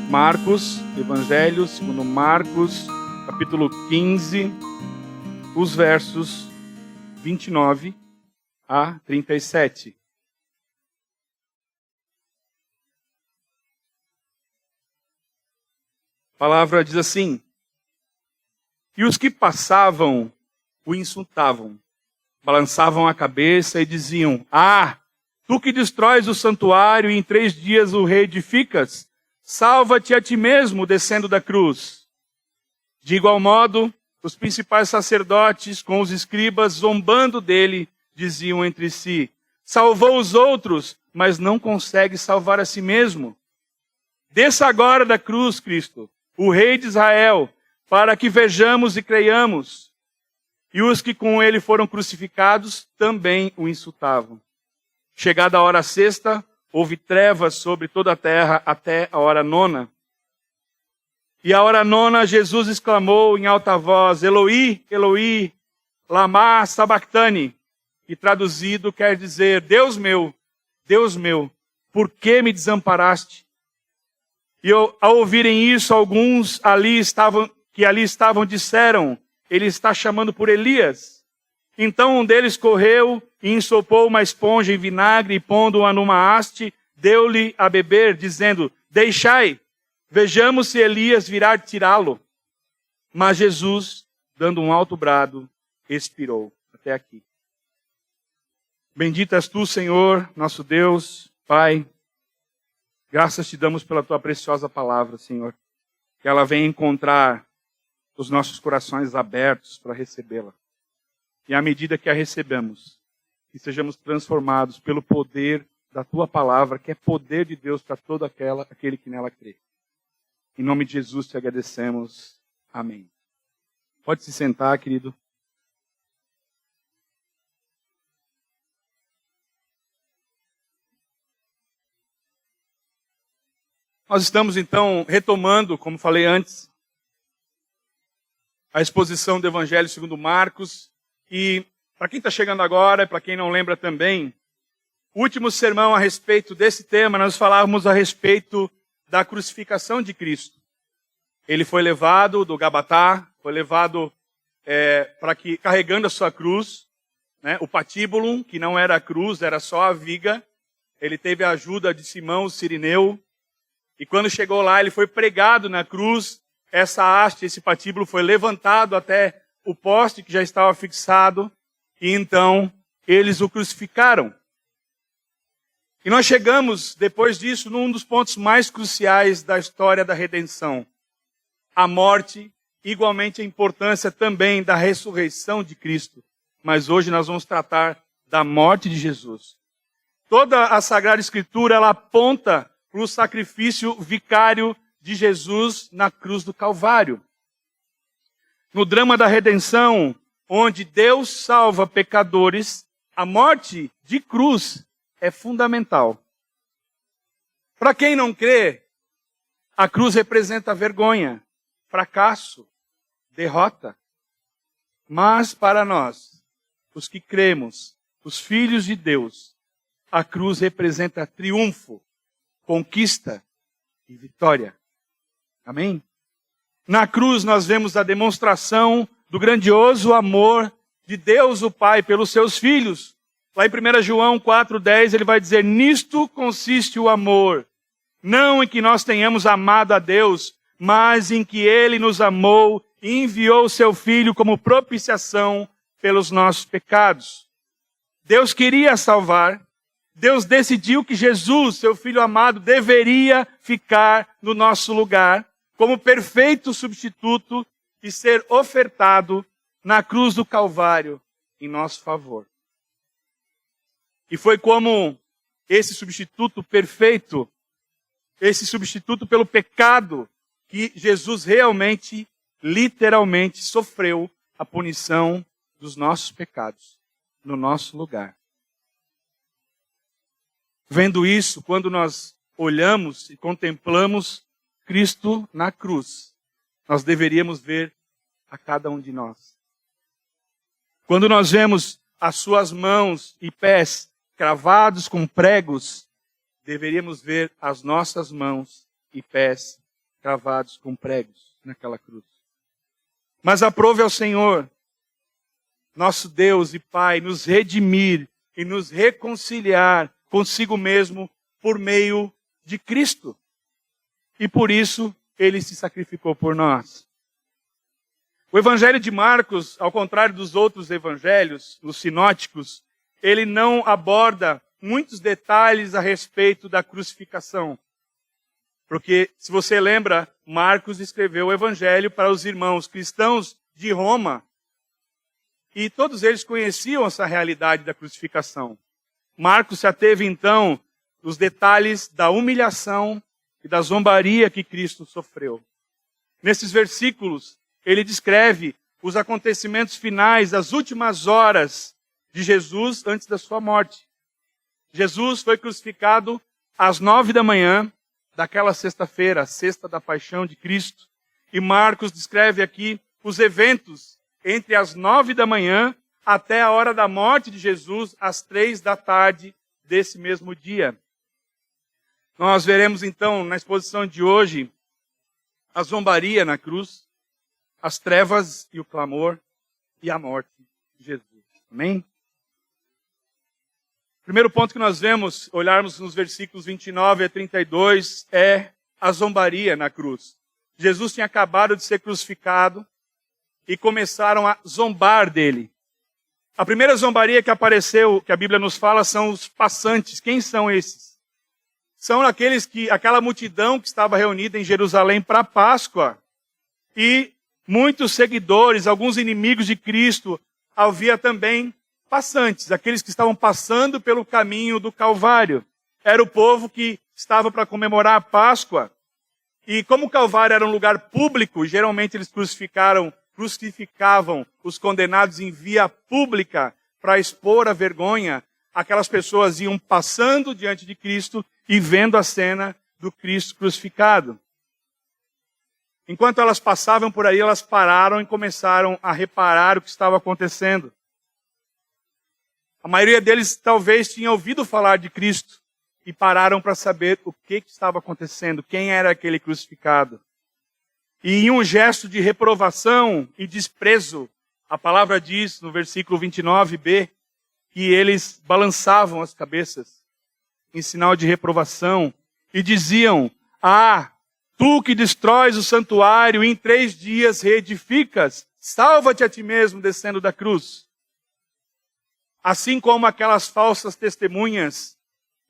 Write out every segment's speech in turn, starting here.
Marcos, Evangelho segundo Marcos, capítulo 15, os versos 29 a 37. A palavra diz assim: e os que passavam o insultavam, balançavam a cabeça e diziam: ah, tu que destróis o santuário e em 3 dias o reedificas, salva-te a ti mesmo descendo da cruz. De igual modo, os principais sacerdotes com os escribas, zombando dele, diziam entre si: salvou os outros, mas não consegue salvar a si mesmo. Desça agora da cruz, Cristo, o Rei de Israel, para que vejamos e creiamos. E os que com ele foram crucificados também o insultavam. Chegada a hora sexta, houve trevas sobre toda a terra até a hora 9. E a hora 9, Jesus exclamou em alta voz: Eloi, Eloi, lama sabachthani. E traduzido quer dizer: Deus meu, por que me desamparaste? E ao ouvirem isso, alguns que ali estavam disseram: ele está chamando por Elias. Então um deles correu e ensopou uma esponja em vinagre e pondo-a numa haste, deu-lhe a beber, dizendo: deixai, vejamos se Elias virá tirá-lo. Mas Jesus, dando um alto brado, expirou. Até aqui. Bendito és tu, Senhor, nosso Deus, Pai. Graças te damos pela tua preciosa palavra, Senhor. Que ela venha encontrar os nossos corações abertos para recebê-la. E à medida que a recebemos, que sejamos transformados pelo poder da tua palavra, que é poder de Deus para todo aquele que nela crê. Em nome de Jesus te agradecemos. Amém. Pode se sentar, querido. Nós estamos então retomando, como falei antes, a exposição do Evangelho segundo Marcos. E para quem está chegando agora, e para quem não lembra também, o último sermão a respeito desse tema, nós falávamos a respeito da crucificação de Cristo. Ele foi levado do Gabatá, foi levado carregando a sua cruz, né, o patíbulo, que não era a cruz, era só a viga. Ele teve a ajuda de Simão, o Cirineu. E quando chegou lá, ele foi pregado na cruz. Essa haste, esse patíbulo foi levantado até o poste que já estava fixado. E então, eles o crucificaram. E nós chegamos, depois disso, num dos pontos mais cruciais da história da redenção. A morte, igualmente a importância também da ressurreição de Cristo. Mas hoje nós vamos tratar da morte de Jesus. Toda a Sagrada Escritura, ela aponta para o sacrifício vicário de Jesus na cruz do Calvário. No drama da redenção, onde Deus salva pecadores, a morte de cruz é fundamental. Para quem não crê, a cruz representa vergonha, fracasso, derrota. Mas para nós, os que cremos, os filhos de Deus, a cruz representa triunfo, conquista e vitória. Amém? Na cruz nós vemos a demonstração do grandioso amor de Deus o Pai pelos seus filhos. Lá em 1 João 4,10 ele vai dizer: nisto consiste o amor, não em que nós tenhamos amado a Deus, mas em que Ele nos amou e enviou o seu Filho como propiciação pelos nossos pecados. Deus queria salvar. Deus decidiu que Jesus, seu Filho amado, deveria ficar no nosso lugar como perfeito substituto e ser ofertado na cruz do Calvário em nosso favor. E foi como esse substituto perfeito, esse substituto pelo pecado, que Jesus realmente, literalmente, sofreu a punição dos nossos pecados no nosso lugar. Vendo isso, quando nós olhamos e contemplamos Cristo na cruz, nós deveríamos ver a cada um de nós. Quando nós vemos as suas mãos e pés cravados com pregos, deveríamos ver as nossas mãos e pés cravados com pregos naquela cruz. Mas aprove ao Senhor, nosso Deus e Pai, nos redimir e nos reconciliar consigo mesmo por meio de Cristo. E por isso ele se sacrificou por nós. O Evangelho de Marcos, ao contrário dos outros evangelhos, os sinóticos, ele não aborda muitos detalhes a respeito da crucificação. Porque, se você lembra, Marcos escreveu o Evangelho para os irmãos cristãos de Roma. E todos eles conheciam essa realidade da crucificação. Marcos se ateve, então, nos detalhes da humilhação e da zombaria que Cristo sofreu. Nesses versículos, ele descreve os acontecimentos finais, as últimas horas de Jesus antes da sua morte. Jesus foi crucificado às 9 da manhã daquela sexta-feira, a sexta da paixão de Cristo. E Marcos descreve aqui os eventos entre as 9 da manhã até a hora da morte de Jesus, às 3 da tarde desse mesmo dia. Nós veremos então, na exposição de hoje, a zombaria na cruz, as trevas e o clamor e a morte de Jesus. Amém? O primeiro ponto que nós vemos, olharmos nos versículos 29 a 32, é a zombaria na cruz. Jesus tinha acabado de ser crucificado e começaram a zombar dele. A primeira zombaria que apareceu, que a Bíblia nos fala, são os passantes. Quem são esses? São aquela multidão que estava reunida em Jerusalém para a Páscoa. E muitos seguidores, alguns inimigos de Cristo, havia também passantes, aqueles que estavam passando pelo caminho do Calvário. Era o povo que estava para comemorar a Páscoa. E como o Calvário era um lugar público, geralmente eles crucificavam os condenados em via pública para expor a vergonha. Aquelas pessoas iam passando diante de Cristo e vendo a cena do Cristo crucificado. Enquanto elas passavam por aí, elas pararam e começaram a reparar o que estava acontecendo. A maioria deles talvez tinha ouvido falar de Cristo e pararam para saber o que estava acontecendo, quem era aquele crucificado. E em um gesto de reprovação e desprezo, a palavra diz no versículo 29b, que eles balançavam as cabeças em sinal de reprovação e diziam: "Ah, tu que destróis o santuário e em 3 dias reedificas, salva-te a ti mesmo descendo da cruz." Assim como aquelas falsas testemunhas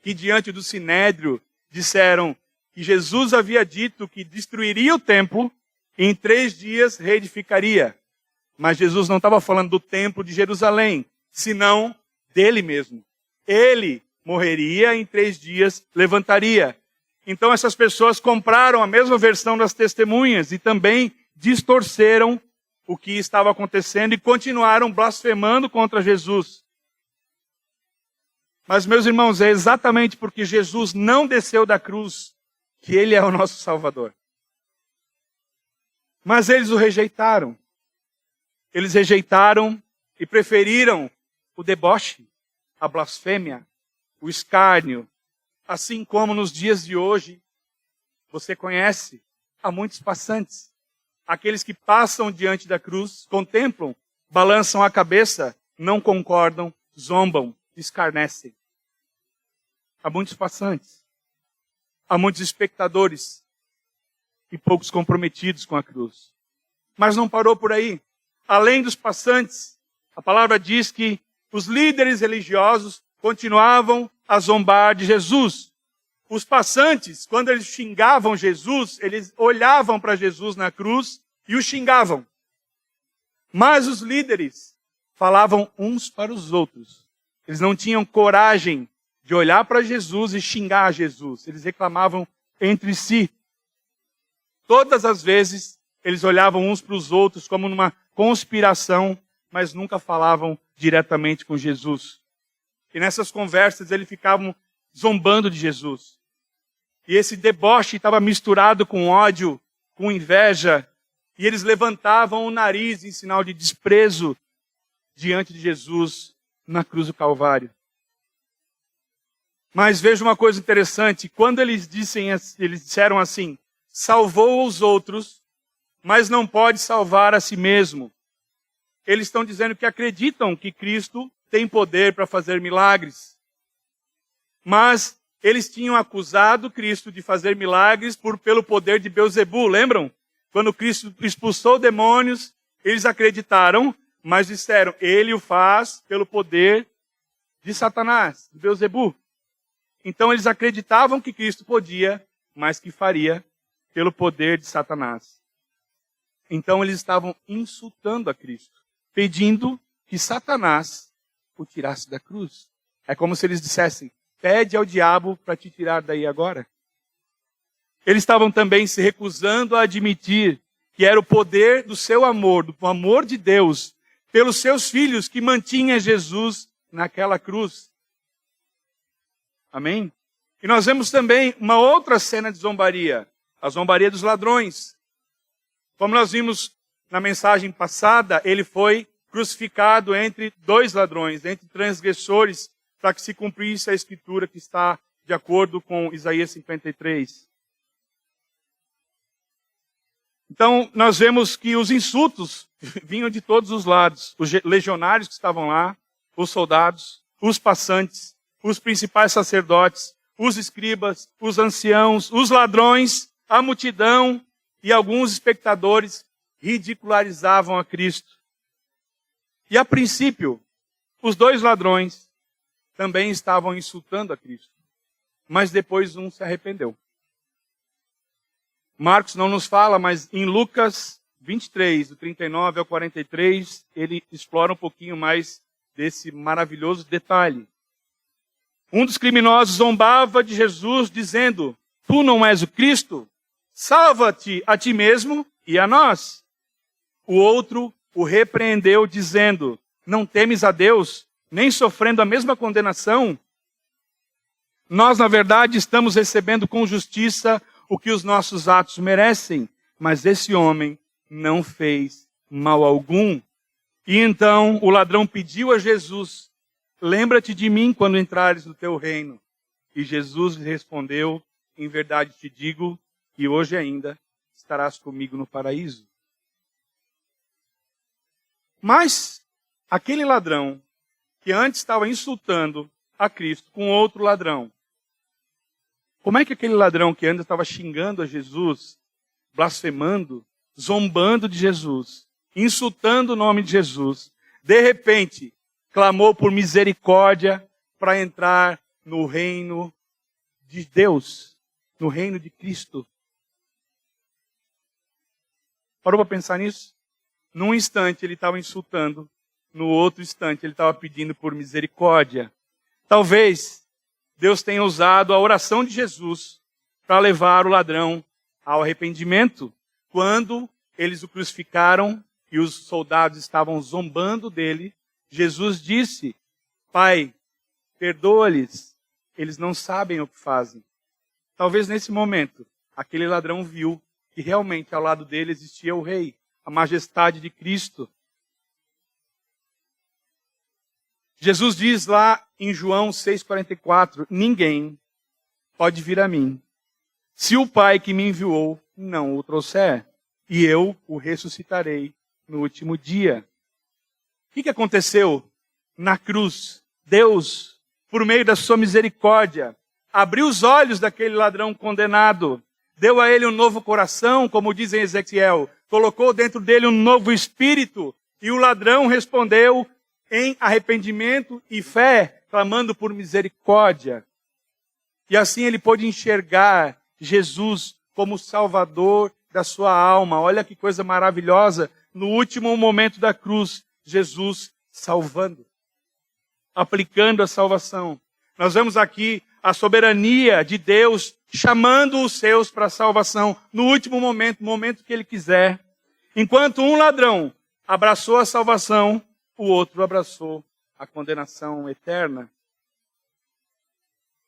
que diante do Sinédrio disseram que Jesus havia dito que destruiria o templo e em 3 dias reedificaria. Mas Jesus não estava falando do templo de Jerusalém, senão dele mesmo. Ele morreria e em 3 dias levantaria. Então essas pessoas compraram a mesma versão das testemunhas e também distorceram o que estava acontecendo e continuaram blasfemando contra Jesus. Mas, meus irmãos, é exatamente porque Jesus não desceu da cruz que ele é o nosso Salvador. Mas eles o rejeitaram. Eles rejeitaram e preferiram o deboche, a blasfêmia, o escárnio. Assim como nos dias de hoje, você conhece, há muitos passantes. Aqueles que passam diante da cruz, contemplam, balançam a cabeça, não concordam, zombam, escarnecem. Há muitos passantes. Há muitos espectadores e poucos comprometidos com a cruz. Mas não parou por aí. Além dos passantes, a palavra diz que os líderes religiosos continuavam a zombar de Jesus. Os passantes, quando eles xingavam Jesus, eles olhavam para Jesus na cruz e o xingavam. Mas os líderes falavam uns para os outros. Eles não tinham coragem de olhar para Jesus e xingar Jesus. Eles reclamavam entre si. Todas as vezes, eles olhavam uns para os outros como numa conspiração, mas nunca falavam diretamente com Jesus. E nessas conversas, eles ficavam zombando de Jesus. E esse deboche estava misturado com ódio, com inveja, e eles levantavam o nariz em sinal de desprezo diante de Jesus na cruz do Calvário. Mas veja uma coisa interessante, quando eles disseram assim: salvou os outros, mas não pode salvar a si mesmo. Eles estão dizendo que acreditam que Cristo tem poder para fazer milagres. Mas eles tinham acusado Cristo de fazer milagres pelo poder de Beelzebu, lembram? Quando Cristo expulsou demônios, eles acreditaram, mas disseram, ele o faz pelo poder de Satanás, de Beelzebu. Então eles acreditavam que Cristo podia, mas que faria pelo poder de Satanás. Então eles estavam insultando a Cristo, pedindo que Satanás o tirasse da cruz. É como se eles dissessem, pede ao diabo para te tirar daí agora. Eles estavam também se recusando a admitir que era o poder do seu amor, do amor de Deus, pelos seus filhos que mantinha Jesus naquela cruz. Amém? E nós vemos também uma outra cena de zombaria, a zombaria dos ladrões. Como nós vimos na mensagem passada, ele foi crucificado entre dois ladrões, entre transgressores, para que se cumprisse a escritura que está de acordo com Isaías 53. Então, nós vemos que os insultos vinham de todos os lados. Os legionários que estavam lá, os soldados, os passantes, os principais sacerdotes, os escribas, os anciãos, os ladrões, a multidão e alguns espectadores ridicularizavam a Cristo. E a princípio, os dois ladrões também estavam insultando a Cristo. Mas depois um se arrependeu. Marcos não nos fala, mas em Lucas 23, do 39 ao 43, ele explora um pouquinho mais desse maravilhoso detalhe. Um dos criminosos zombava de Jesus, dizendo, tu não és o Cristo? Salva-te a ti mesmo e a nós. O outro o repreendeu, dizendo, não temes a Deus, nem sofrendo a mesma condenação? Nós, na verdade, estamos recebendo com justiça o que os nossos atos merecem, mas esse homem não fez mal algum. E então o ladrão pediu a Jesus, lembra-te de mim quando entrares no teu reino. E Jesus lhe respondeu, em verdade te digo, que hoje ainda estarás comigo no paraíso. Mas aquele ladrão que antes estava insultando a Cristo com outro ladrão, como é que aquele ladrão que antes estava xingando a Jesus, blasfemando, zombando de Jesus, insultando o nome de Jesus, de repente clamou por misericórdia para entrar no reino de Deus, no reino de Cristo? Parou para pensar nisso? Num instante ele estava insultando, no outro instante ele estava pedindo por misericórdia. Talvez Deus tenha usado a oração de Jesus para levar o ladrão ao arrependimento. Quando eles o crucificaram e os soldados estavam zombando dele, Jesus disse, Pai, perdoa-lhes, eles não sabem o que fazem. Talvez nesse momento, aquele ladrão viu que realmente ao lado dele existia o rei, a majestade de Cristo. Jesus diz lá em João 6,44, ninguém pode vir a mim, se o Pai que me enviou não o trouxer, e eu o ressuscitarei no último dia. O que aconteceu na cruz? Deus, por meio da sua misericórdia, abriu os olhos daquele ladrão condenado, deu a ele um novo coração, como diz em Ezequiel, colocou dentro dele um novo espírito, e o ladrão respondeu em arrependimento e fé, clamando por misericórdia. E assim ele pôde enxergar Jesus como Salvador da sua alma. Olha que coisa maravilhosa. No último momento da cruz, Jesus salvando, aplicando a salvação. Nós vemos aqui a soberania de Deus chamando os seus para a salvação no último momento, momento que ele quiser. Enquanto um ladrão abraçou a salvação, o outro abraçou a condenação eterna.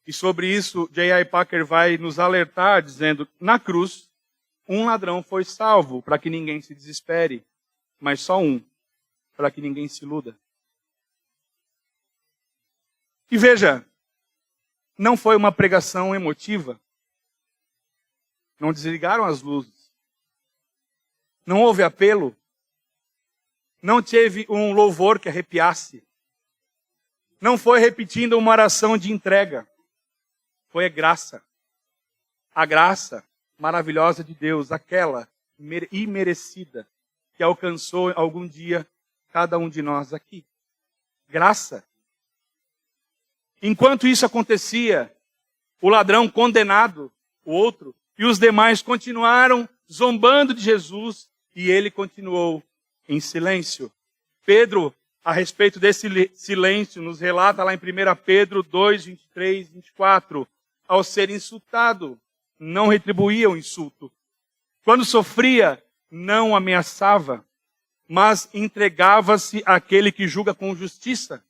E sobre isso, J.I. Packer vai nos alertar, dizendo, na cruz, um ladrão foi salvo, para que ninguém se desespere, mas só um, para que ninguém se iluda. E veja, não foi uma pregação emotiva. Não desligaram as luzes. Não houve apelo. Não teve um louvor que arrepiasse. Não foi repetindo uma oração de entrega. Foi a graça. A graça maravilhosa de Deus, aquela imerecida, que alcançou algum dia cada um de nós aqui. Graça. Enquanto isso acontecia, o ladrão condenado, o outro, e os demais continuaram zombando de Jesus, e ele continuou em silêncio. Pedro, a respeito desse silêncio, nos relata lá em 1 Pedro 2, 23, 24, ao ser insultado, não retribuía o insulto. Quando sofria, não ameaçava, mas entregava-se àquele que julga com justiça.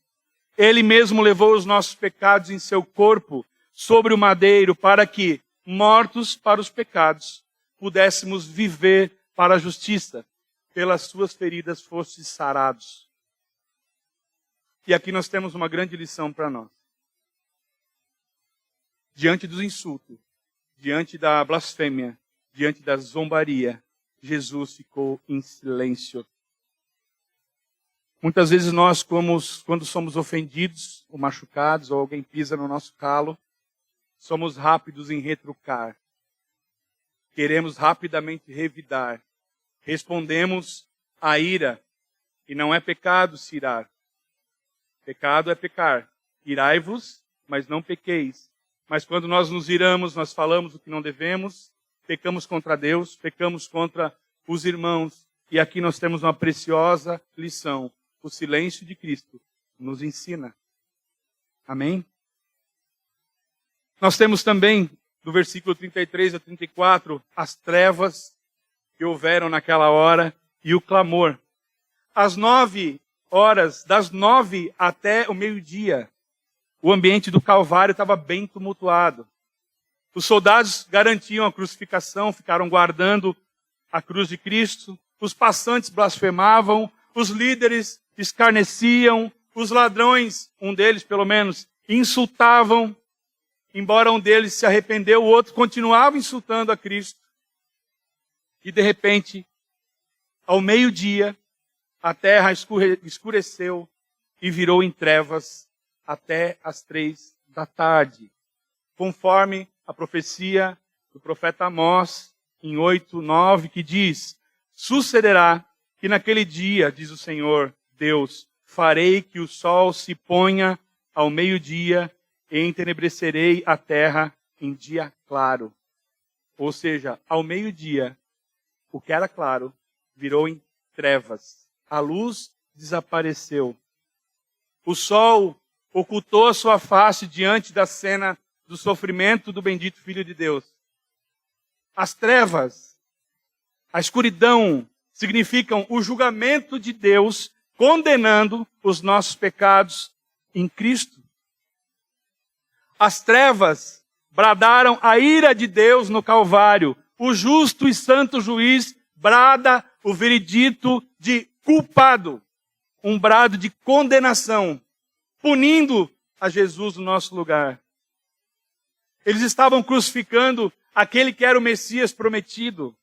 Ele mesmo levou os nossos pecados em seu corpo sobre o madeiro, para que, mortos para os pecados, pudéssemos viver para a justiça. Pelas suas feridas fostes sarados. E aqui nós temos uma grande lição para nós. Diante dos insultos, diante da blasfêmia, diante da zombaria, Jesus ficou em silêncio. Muitas vezes nós, quando somos ofendidos ou machucados, ou alguém pisa no nosso calo, somos rápidos em retrucar. Queremos rapidamente revidar. Respondemos à ira. E não é pecado se irar. Pecado é pecar. Irai-vos, mas não pequeis. Mas quando nós nos iramos, nós falamos o que não devemos, pecamos contra Deus, pecamos contra os irmãos. E aqui nós temos uma preciosa lição. O silêncio de Cristo nos ensina. Amém? Nós temos também, do versículo 33 a 34, as trevas que houveram naquela hora e o clamor. Às 9 horas, das 9 até o meio-dia, o ambiente do Calvário estava bem tumultuado. Os soldados garantiam a crucificação, ficaram guardando a cruz de Cristo. Os passantes blasfemavam, os líderes escarneciam, os ladrões, um deles pelo menos, insultavam. Embora um deles se arrependeu, o outro continuava insultando a Cristo. E de repente, ao meio-dia, a terra escureceu e virou em trevas até as 3 da tarde. Conforme a profecia do profeta Amós, em 8:9, que diz: sucederá que naquele dia, diz o Senhor Deus, farei que o sol se ponha ao meio-dia e entenebrecerei a terra em dia claro. Ou seja, ao meio-dia, o que era claro virou em trevas. A luz desapareceu. O sol ocultou a sua face diante da cena do sofrimento do bendito Filho de Deus. As trevas, a escuridão, significam o julgamento de Deus condenando os nossos pecados em Cristo. As trevas bradaram a ira de Deus no Calvário. O justo e santo juiz brada o veredito de culpado. Um brado de condenação, punindo a Jesus no nosso lugar. Eles estavam crucificando aquele que era o Messias prometido.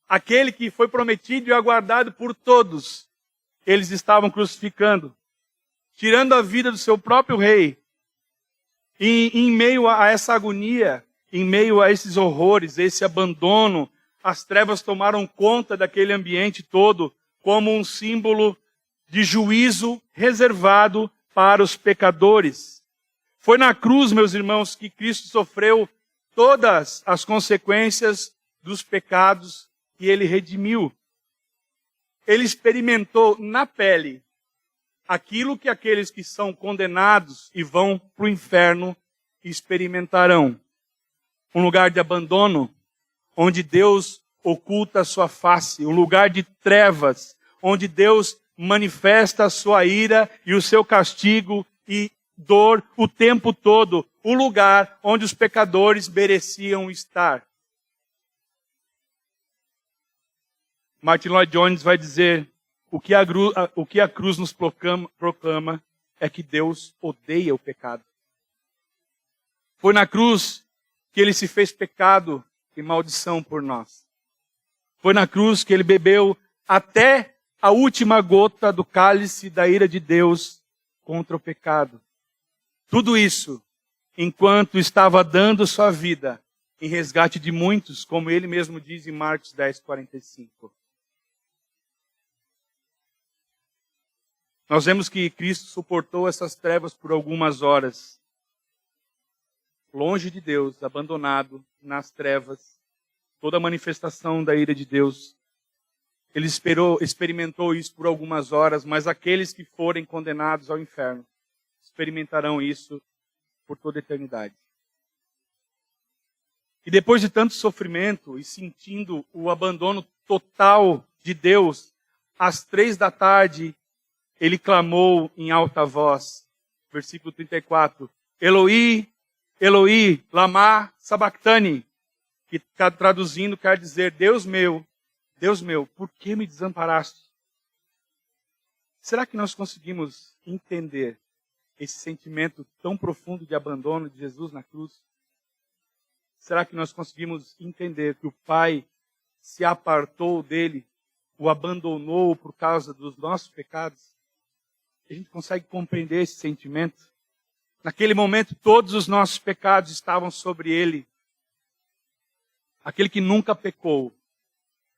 Aquele que foi prometido e aguardado por todos. Eles estavam crucificando, tirando a vida do seu próprio rei. E em meio a essa agonia, em meio a esses horrores, esse abandono, as trevas tomaram conta daquele ambiente todo como um símbolo de juízo reservado para os pecadores. Foi na cruz, meus irmãos, que Cristo sofreu todas as consequências dos pecados que ele redimiu. Ele experimentou na pele aquilo que aqueles que são condenados e vão para o inferno experimentarão. Um lugar de abandono, onde Deus oculta a sua face. Um lugar de trevas, onde Deus manifesta a sua ira e o seu castigo e dor o tempo todo. Um lugar onde os pecadores mereciam estar. Martin Lloyd Jones vai dizer: o que a cruz nos proclama é que Deus odeia o pecado. Foi na cruz que ele se fez pecado e maldição por nós. Foi na cruz que ele bebeu até a última gota do cálice da ira de Deus contra o pecado. Tudo isso enquanto estava dando sua vida em resgate de muitos, como ele mesmo diz em Marcos 10:45. Nós vemos que Cristo suportou essas trevas por algumas horas, longe de Deus, abandonado nas trevas, toda a manifestação da ira de Deus. Ele experimentou isso por algumas horas, mas aqueles que forem condenados ao inferno experimentarão isso por toda a eternidade. E depois de tanto sofrimento e sentindo o abandono total de Deus, às 3 da tarde, ele clamou em alta voz, versículo 34, Eloi, Eloi, lama sabachthani, que traduzindo quer dizer, Deus meu, por que me desamparaste? Será que nós conseguimos entender esse sentimento tão profundo de abandono de Jesus na cruz? Será que nós conseguimos entender que o Pai se apartou dele, o abandonou por causa dos nossos pecados? A gente consegue compreender esse sentimento? Naquele momento, todos os nossos pecados estavam sobre ele. Aquele que nunca pecou,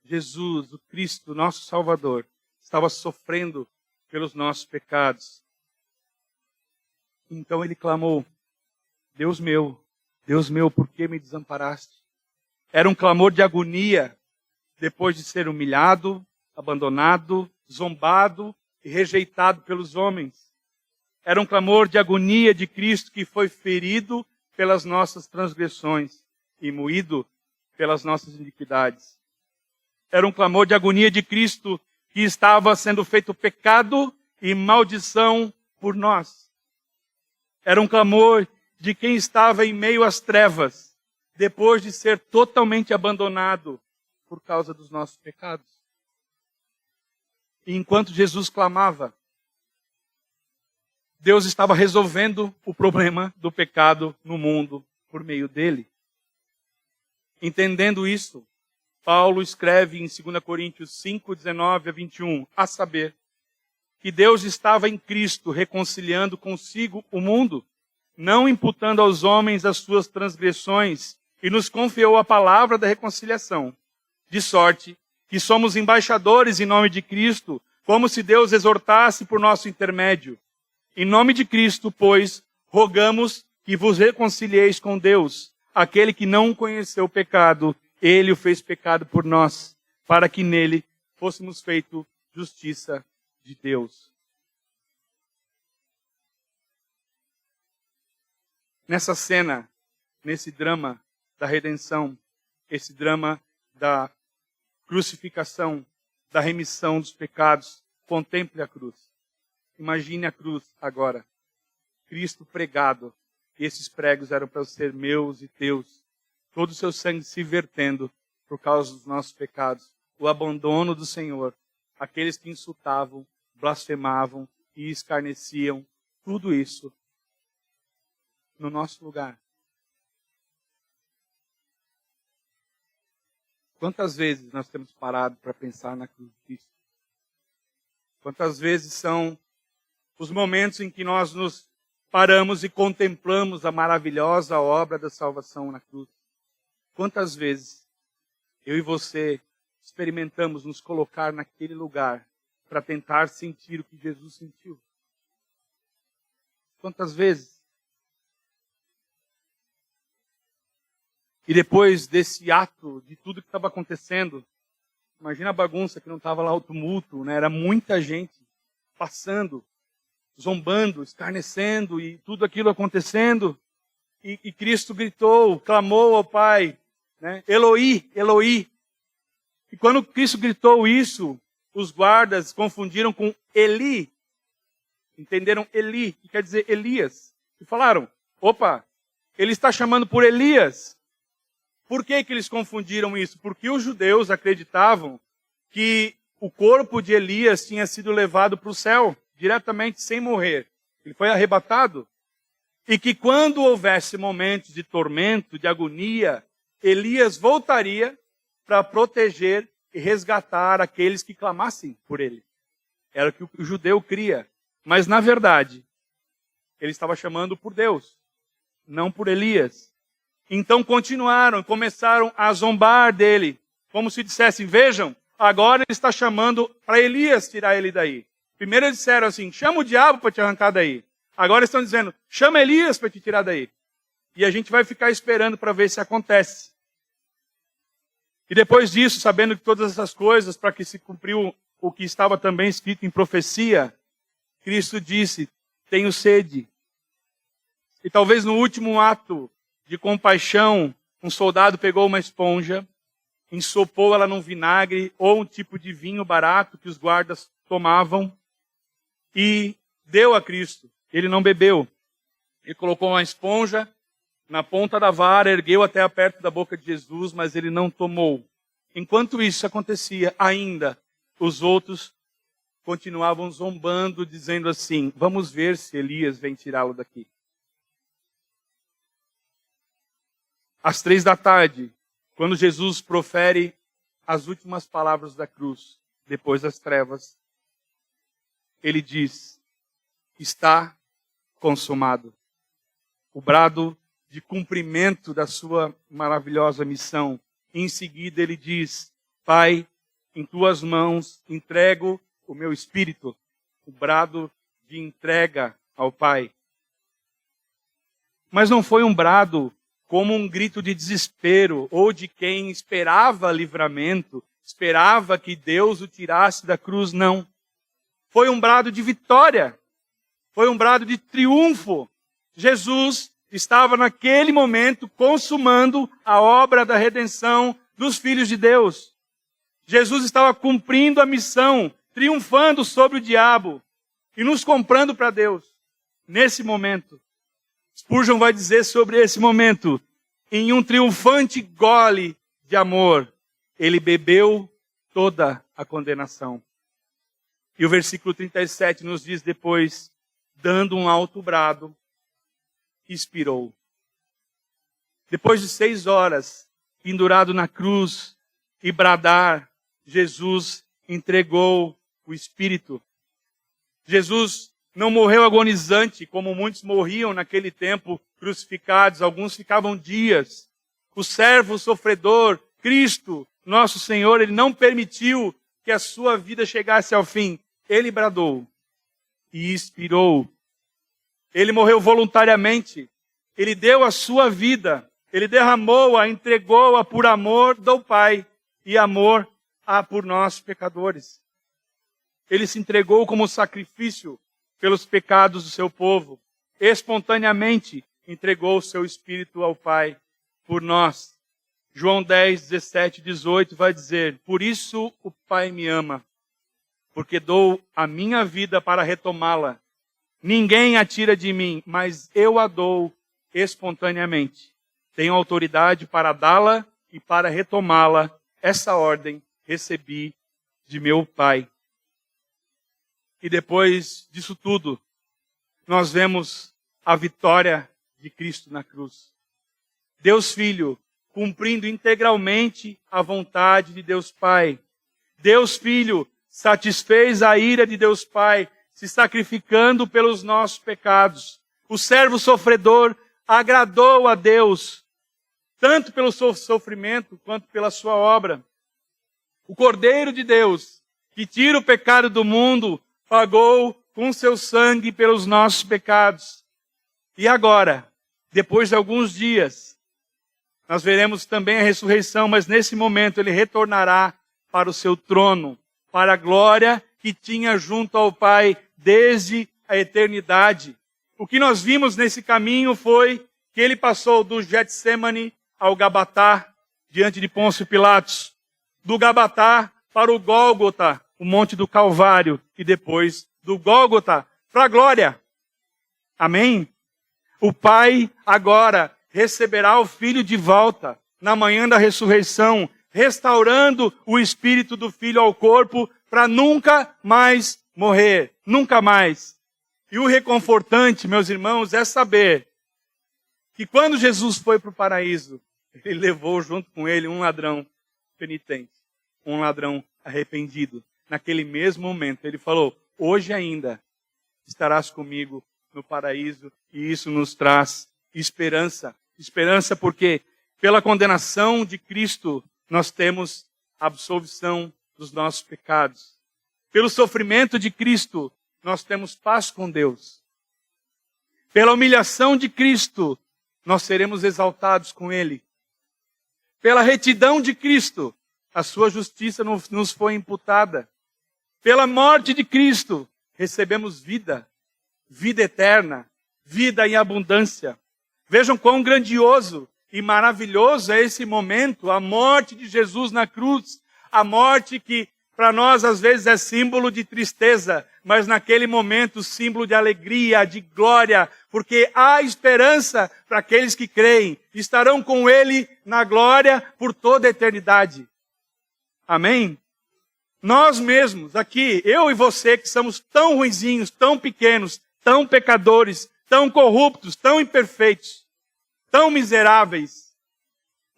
Jesus, o Cristo, nosso Salvador, estava sofrendo pelos nossos pecados. Então ele clamou, Deus meu, por que me desamparaste? Era um clamor de agonia, depois de ser humilhado, abandonado, zombado e rejeitado pelos homens. Era um clamor de agonia de Cristo que foi ferido pelas nossas transgressões e moído pelas nossas iniquidades. Era um clamor de agonia de Cristo que estava sendo feito pecado e maldição por nós. Era um clamor de quem estava em meio às trevas, depois de ser totalmente abandonado por causa dos nossos pecados. E enquanto Jesus clamava, Deus estava resolvendo o problema do pecado no mundo por meio dele. Entendendo isso, Paulo escreve em 2 Coríntios 5, 19 a 21, a saber, que Deus estava em Cristo reconciliando consigo o mundo, não imputando aos homens as suas transgressões, e nos confiou a palavra da reconciliação, de sorte que somos embaixadores em nome de Cristo, como se Deus exortasse por nosso intermédio. Em nome de Cristo, pois, rogamos que vos reconcilieis com Deus. Aquele que não conheceu o pecado, ele o fez pecado por nós, para que nele fôssemos feito justiça de Deus. Nessa cena, nesse drama da redenção, esse drama da crucificação, da remissão dos pecados, contemple a cruz. Imagine a cruz agora. Cristo pregado. E esses pregos eram para ser meus e teus. Todo o seu sangue se vertendo por causa dos nossos pecados. O abandono do Senhor. Aqueles que insultavam, blasfemavam e escarneciam. Tudo isso no nosso lugar. Quantas vezes nós temos parado para pensar na cruz de Cristo? Quantas vezes são os momentos em que nós nos paramos e contemplamos a maravilhosa obra da salvação na cruz? Quantas vezes eu e você experimentamos nos colocar naquele lugar para tentar sentir o que Jesus sentiu? Quantas vezes? E depois desse ato, de tudo que estava acontecendo, imagina a bagunça que não estava lá o tumulto, né? Era muita gente passando, zombando, escarnecendo e tudo aquilo acontecendo. E Cristo gritou, clamou ao Pai, né? Eloi, Eloi. E quando Cristo gritou isso, os guardas confundiram com Eli. Entenderam Eli, que quer dizer Elias. E falaram, opa, ele está chamando por Elias. Por que eles confundiram isso? Porque os judeus acreditavam que o corpo de Elias tinha sido levado para o céu, diretamente, sem morrer. Ele foi arrebatado. E que quando houvesse momentos de tormento, de agonia, Elias voltaria para proteger e resgatar aqueles que clamassem por ele. Era o que o judeu cria. Mas, na verdade, ele estava chamando por Deus, não por Elias. Então continuaram, começaram a zombar dele, como se dissessem, vejam, agora ele está chamando para Elias tirar ele daí. Primeiro eles disseram assim, chama o diabo para te arrancar daí. Agora estão dizendo, chama Elias para te tirar daí. E a gente vai ficar esperando para ver se acontece. E depois disso, sabendo que todas essas coisas, para que se cumpriu o que estava também escrito em profecia, Cristo disse, tenho sede. E talvez no último ato de compaixão, um soldado pegou uma esponja, ensopou ela num vinagre ou um tipo de vinho barato que os guardas tomavam e deu a Cristo. Ele não bebeu. Ele colocou uma esponja na ponta da vara, ergueu até perto da boca de Jesus, mas ele não tomou. Enquanto isso acontecia, ainda os outros continuavam zombando, dizendo assim, vamos ver se Elias vem tirá-lo daqui. Às 15h, quando Jesus profere as últimas palavras da cruz, depois das trevas, ele diz, está consumado. O brado de cumprimento da sua maravilhosa missão. Em seguida ele diz, Pai, em tuas mãos entrego o meu espírito. O brado de entrega ao Pai. Mas não foi um brado como um grito de desespero ou de quem esperava livramento, esperava que Deus o tirasse da cruz, não. Foi um brado de vitória. Foi um brado de triunfo. Jesus estava naquele momento consumando a obra da redenção dos filhos de Deus. Jesus estava cumprindo a missão, triunfando sobre o diabo e nos comprando para Deus. Nesse momento, Spurgeon vai dizer sobre esse momento, em um triunfante gole de amor, ele bebeu toda a condenação. E o versículo 37 nos diz depois, dando um alto brado, expirou. Depois de 6 horas, pendurado na cruz e bradar, Jesus entregou o Espírito. Jesus não morreu agonizante, como muitos morriam naquele tempo crucificados. Alguns ficavam dias. O servo sofredor, Cristo, nosso Senhor, ele não permitiu que a sua vida chegasse ao fim. Ele bradou e expirou. Ele morreu voluntariamente. Ele deu a sua vida. Ele derramou-a, entregou-a por amor do Pai e amor por nós pecadores. Ele se entregou como sacrifício pelos pecados do seu povo. Espontaneamente entregou o seu Espírito ao Pai por nós. João 10, 17, 18 vai dizer, por isso o Pai me ama, porque dou a minha vida para retomá-la. Ninguém a tira de mim, mas eu a dou espontaneamente. Tenho autoridade para dá-la e para retomá-la. Essa ordem recebi de meu Pai. E depois disso tudo, nós vemos a vitória de Cristo na cruz. Deus Filho, cumprindo integralmente a vontade de Deus Pai. Deus Filho satisfez a ira de Deus Pai, se sacrificando pelos nossos pecados. O servo sofredor agradou a Deus, tanto pelo seu sofrimento quanto pela sua obra. O Cordeiro de Deus, que tira o pecado do mundo, pagou com seu sangue pelos nossos pecados. E agora, depois de alguns dias, nós veremos também a ressurreição, mas nesse momento ele retornará para o seu trono, para a glória que tinha junto ao Pai desde a eternidade. O que nós vimos nesse caminho foi que ele passou do Getsemane ao Gabatá, diante de Pôncio Pilatos, do Gabatá para o Gólgota, o Monte do Calvário, e depois do Gólgota para a glória. Amém? O Pai agora receberá o Filho de volta na manhã da ressurreição, restaurando o espírito do Filho ao corpo para nunca mais morrer, nunca mais. E o reconfortante, meus irmãos, é saber que quando Jesus foi para o paraíso, Ele levou junto com ele um ladrão penitente, um ladrão arrependido. Naquele mesmo momento, ele falou, hoje ainda estarás comigo no paraíso, e isso nos traz esperança. Esperança porque pela condenação de Cristo nós temos absolvição dos nossos pecados. Pelo sofrimento de Cristo nós temos paz com Deus. Pela humilhação de Cristo nós seremos exaltados com Ele. Pela retidão de Cristo a sua justiça nos foi imputada. Pela morte de Cristo recebemos vida, vida eterna, vida em abundância. Vejam quão grandioso e maravilhoso é esse momento, a morte de Jesus na cruz. A morte que para nós às vezes é símbolo de tristeza, mas naquele momento símbolo de alegria, de glória, porque há esperança para aqueles que creem. Estarão com Ele na glória por toda a eternidade. Amém? Nós mesmos aqui, eu e você, que somos tão ruinzinhos, tão pequenos, tão pecadores, tão corruptos, tão imperfeitos, tão miseráveis,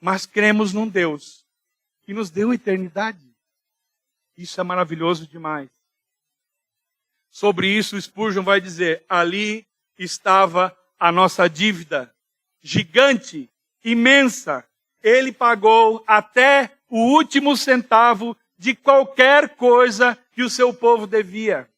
mas cremos num Deus que nos deu eternidade. Isso é maravilhoso demais. Sobre isso, Spurgeon vai dizer, ali estava a nossa dívida, gigante, imensa. Ele pagou até o último centavo de qualquer coisa que o seu povo devia.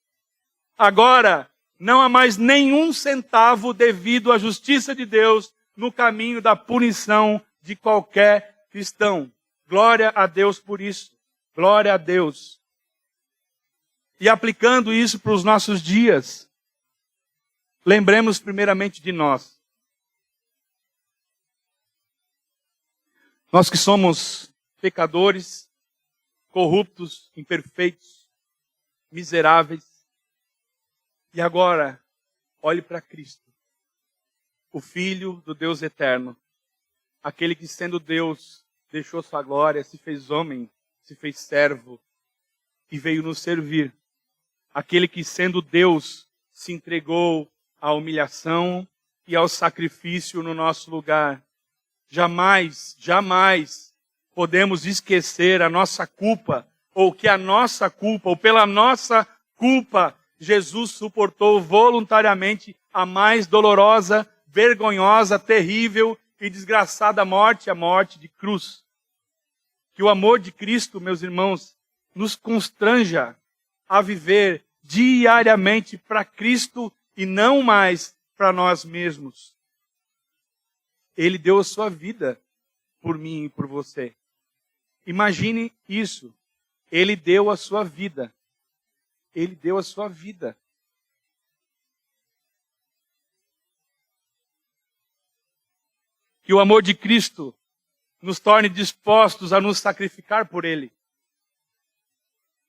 Agora, não há mais nenhum centavo devido à justiça de Deus no caminho da punição de qualquer cristão. Glória a Deus por isso. Glória a Deus. E aplicando isso para os nossos dias, lembremos primeiramente de nós. Nós que somos pecadores, corruptos, imperfeitos, miseráveis. E agora, olhe para Cristo, o Filho do Deus eterno, aquele que sendo Deus, deixou sua glória, se fez homem, se fez servo e veio nos servir. Aquele que sendo Deus, se entregou à humilhação e ao sacrifício no nosso lugar. Jamais, jamais podemos esquecer a nossa culpa, ou que a nossa culpa, ou pela nossa culpa, Jesus suportou voluntariamente a mais dolorosa, vergonhosa, terrível e desgraçada morte, a morte de cruz. Que o amor de Cristo, meus irmãos, nos constranja a viver diariamente para Cristo e não mais para nós mesmos. Ele deu a sua vida por mim e por você. Imagine isso. Ele deu a sua vida. Ele deu a sua vida. Que o amor de Cristo nos torne dispostos a nos sacrificar por Ele,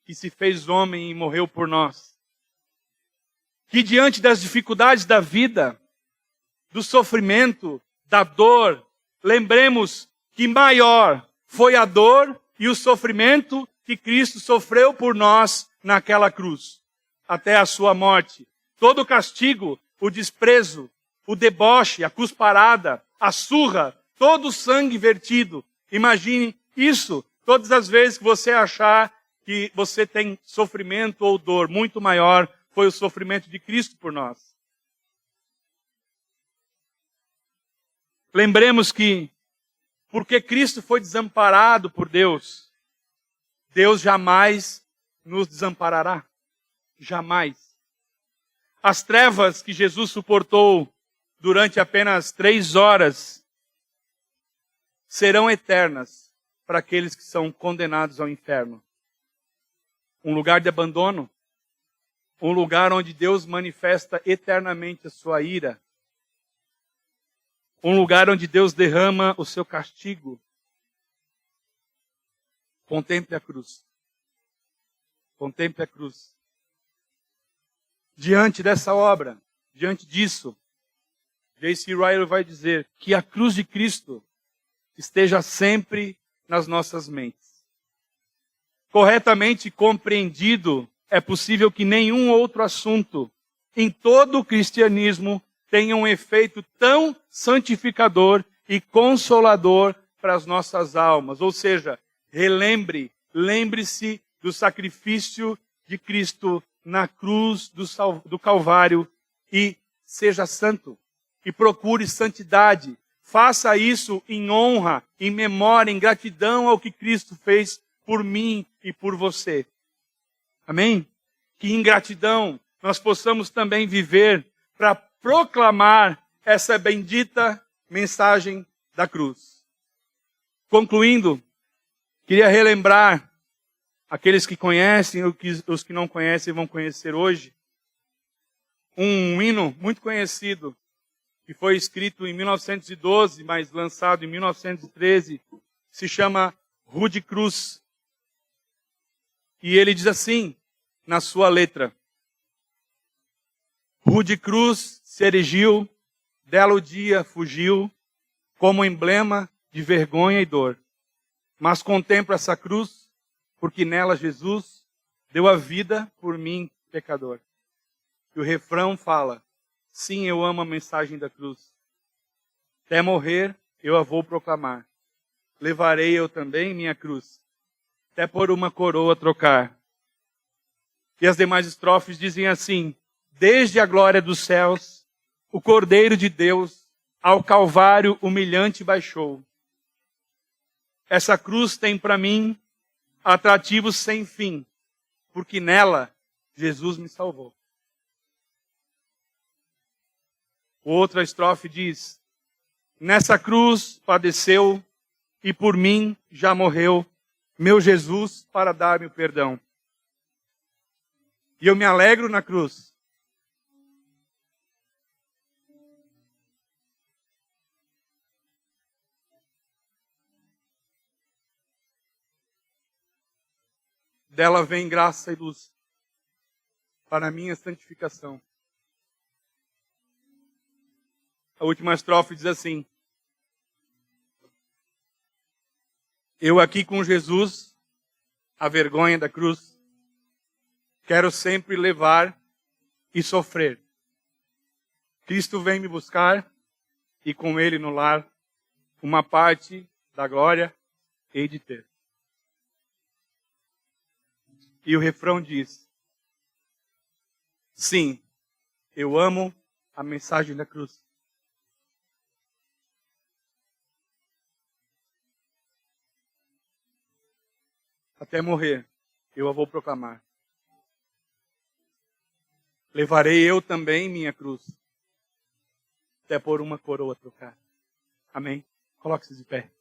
que se fez homem e morreu por nós. Que diante das dificuldades da vida, do sofrimento, da dor, lembremos que maior foi a dor e o sofrimento que Cristo sofreu por nós naquela cruz, até a sua morte. Todo o castigo, o desprezo, o deboche, a cusparada, a surra, todo o sangue vertido. Imagine isso todas as vezes que você achar que você tem sofrimento ou dor. Muito maior foi o sofrimento de Cristo por nós. Lembremos que, porque Cristo foi desamparado por Deus, Deus jamais nos desamparará. Jamais. As trevas que Jesus suportou durante apenas 3 horas serão eternas para aqueles que são condenados ao inferno. Um lugar de abandono, um lugar onde Deus manifesta eternamente a sua ira, um lugar onde Deus derrama o seu castigo. Contemple a cruz. Contemple a cruz. Diante dessa obra, diante disso, J.C. Ryle vai dizer que a cruz de Cristo esteja sempre nas nossas mentes. Corretamente compreendido, é possível que nenhum outro assunto em todo o cristianismo tenha um efeito tão santificador e consolador para as nossas almas. Ou seja, lembre-se do sacrifício de Cristo na cruz do Calvário e seja santo. E procure santidade. Faça isso em honra, em memória, em gratidão ao que Cristo fez por mim e por você. Amém? Que em gratidão nós possamos também viver para proclamar essa bendita mensagem da cruz. Concluindo, queria relembrar aqueles que conhecem, os que não conhecem vão conhecer hoje, um hino muito conhecido, que foi escrito em 1912, mas lançado em 1913, se chama Rude Cruz. E ele diz assim, na sua letra: Rude cruz se erigiu, dela o dia fugiu, como emblema de vergonha e dor. Mas contemplo essa cruz, porque nela Jesus deu a vida por mim, pecador. E o refrão fala: sim, eu amo a mensagem da cruz. Até morrer, eu a vou proclamar. Levarei eu também minha cruz, até por uma coroa trocar. E as demais estrofes dizem assim: desde a glória dos céus, o Cordeiro de Deus ao Calvário humilhante baixou. Essa cruz tem para mim atrativos sem fim, porque nela Jesus me salvou. Outra estrofe diz: nessa cruz padeceu e por mim já morreu meu Jesus para dar-me o perdão. E eu me alegro na cruz. Dela vem graça e luz para a minha santificação. A última estrofe diz assim: eu aqui com Jesus, a vergonha da cruz, quero sempre levar e sofrer. Cristo vem me buscar e com Ele no lar, uma parte da glória hei de ter. E o refrão diz: sim, eu amo a mensagem da cruz. Até morrer, eu a vou proclamar. Levarei eu também minha cruz, até por uma coroa trocar. Amém? Coloque-se de pé.